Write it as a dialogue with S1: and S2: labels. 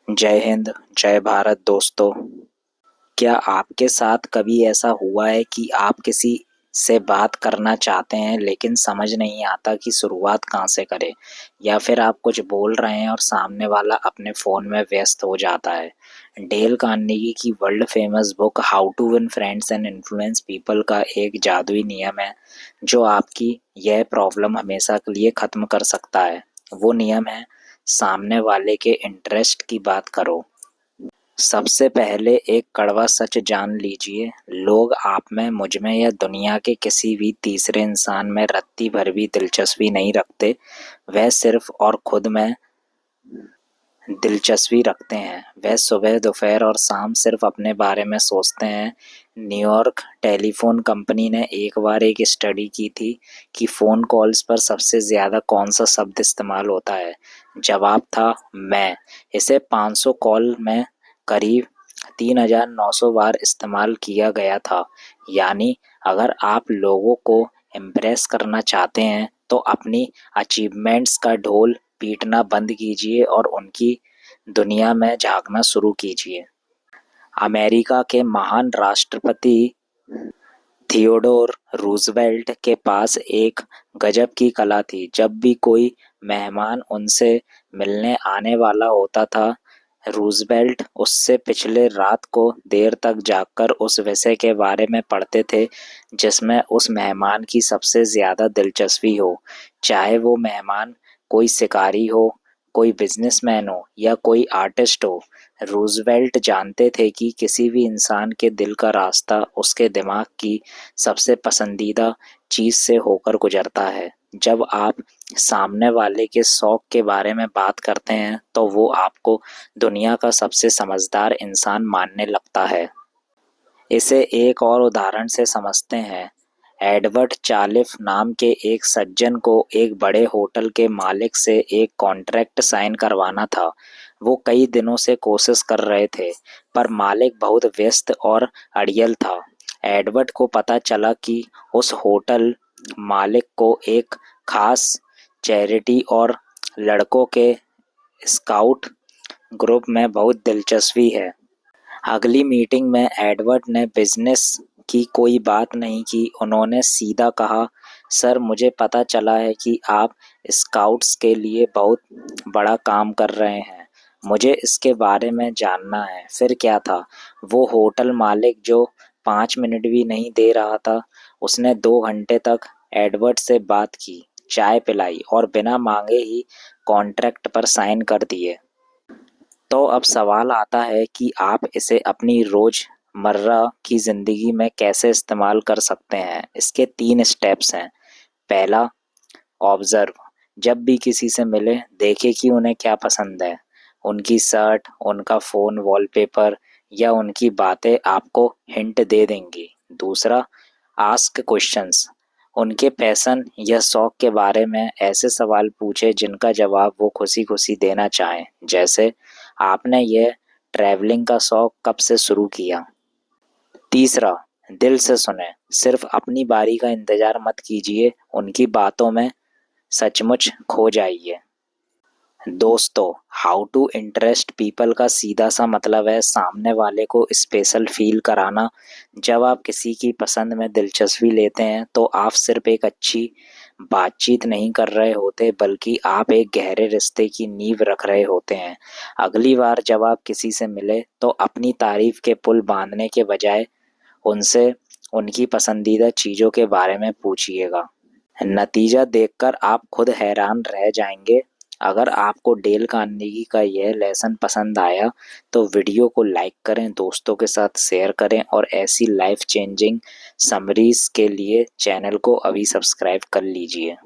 S1: जय हिंद, जय भारत दोस्तों। क्या आपके साथ कभी ऐसा हुआ है कि आप किसी से बात करना चाहते हैं लेकिन समझ नहीं आता कि शुरुआत कहाँ से करें, या फिर आप कुछ बोल रहे हैं और सामने वाला अपने फ़ोन में व्यस्त हो जाता है। डेल कार्नेगी की world famous book how to win friends and influence people का एक जादुई नियम है जो आपकी यह प्रॉब्लम हमेशा के लिए ख़त्म कर सकता है। वो नियम है, सामने वाले के इंटरेस्ट की बात करो। सबसे पहले एक कड़वा सच जान लीजिए, लोग आप में, मुझ में या दुनिया के किसी भी तीसरे इंसान में रत्ती भर भी दिलचस्पी नहीं रखते। वह सिर्फ और खुद में दिलचस्पी रखते हैं। वह सुबह, दोपहर और शाम सिर्फ अपने बारे में सोचते हैं। न्यूयॉर्क टेलीफोन कंपनी ने एक बार एक स्टडी की थी कि फ़ोन कॉल्स पर सबसे ज़्यादा कौन सा शब्द इस्तेमाल होता है। जवाब था मैं। इसे 500 कॉल में करीब 3,900 बार इस्तेमाल किया गया था। यानी अगर आप लोगों को इम्प्रेस करना चाहते हैं तो अपनी अचीवमेंट्स का ढोल पीटना बंद कीजिए और उनकी दुनिया में झांकना शुरू कीजिए। अमेरिका के महान राष्ट्रपति थियोडोर रूजवेल्ट के पास एक गजब की कला थी। जब भी कोई मेहमान उनसे मिलने आने वाला होता था, रूजवेल्ट उससे पिछले रात को देर तक जागकर उस विषय के बारे में पढ़ते थे जिसमें उस मेहमान की सबसे ज़्यादा दिलचस्पी हो। चाहे वो मेहमान कोई शिकारी हो, कोई बिजनेसमैन हो या कोई आर्टिस्ट हो, रूजवेल्ट जानते थे कि किसी भी इंसान के दिल का रास्ता उसके दिमाग की सबसे पसंदीदा चीज़ से होकर गुजरता है। जब आप सामने वाले के शौक के बारे में बात करते हैं तो वो आपको दुनिया का सबसे समझदार इंसान मानने लगता है। इसे एक और उदाहरण से समझते हैं। एडवर्ड चालिफ नाम के एक सज्जन को एक बड़े होटल के मालिक से एक कॉन्ट्रैक्ट साइन करवाना था। वो कई दिनों से कोशिश कर रहे थे, पर मालिक बहुत व्यस्त और अड़ियल था। एडवर्ड को पता चला कि उस होटल मालिक को एक खास चैरिटी और लड़कों के स्काउट ग्रुप में बहुत दिलचस्पी है। अगली मीटिंग में एडवर्ड ने बिजनेस की कोई बात नहीं की। उन्होंने सीधा कहा, सर, मुझे पता चला है कि आप स्काउट्स के लिए बहुत बड़ा काम कर रहे हैं। मुझे इसके बारे में जानना है। फिर क्या था? वो होटल मालिक जो 5 मिनट भी नहीं दे रहा था, उसने 2 घंटे तक एडवर्ड से बात की, चाय पिलाई और बिना मांगे ही कॉन्ट्रैक्ट पर साइन कर दिए। तो अब सवाल आता है कि आप इसे अपनी रोज़मर्रा की ज़िंदगी में कैसे इस्तेमाल कर सकते हैं। इसके 3 स्टेप्स हैं। पहला, ऑब्ज़र्व। जब भी किसी से मिले, देखें कि उन्हें क्या पसंद है। उनकी शर्ट, उनका फ़ोन वॉलपेपर या उनकी बातें आपको हिंट दे देंगी। दूसरा, आस्क क्वेश्चंस। उनके पैशन या शौक के बारे में ऐसे सवाल पूछें जिनका जवाब वो खुशी खुशी देना चाहें। जैसे, आपने यह ट्रैवलिंग का शौक कब से शुरू किया? तीसरा, दिल से सुने। सिर्फ अपनी बारी का इंतजार मत कीजिए, उनकी बातों में सचमुच खो जाइए। दोस्तों, हाउ टू इंटरेस्ट पीपल का सीधा सा मतलब है सामने वाले को स्पेशल फील कराना। जब आप किसी की पसंद में दिलचस्पी लेते हैं तो आप सिर्फ एक अच्छी बातचीत नहीं कर रहे होते, बल्कि आप एक गहरे रिश्ते की नींव रख रहे होते हैं। अगली बार जब आप किसी से मिले तो अपनी तारीफ के पुल बांधने के बजाय उनसे उनकी पसंदीदा चीज़ों के बारे में पूछिएगा। नतीजा देखकर आप खुद हैरान रह जाएंगे। अगर आपको डेल कार्नेगी का यह लेसन पसंद आया तो वीडियो को लाइक करें, दोस्तों के साथ शेयर करें और ऐसी लाइफ चेंजिंग समरीज के लिए चैनल को अभी सब्सक्राइब कर लीजिए।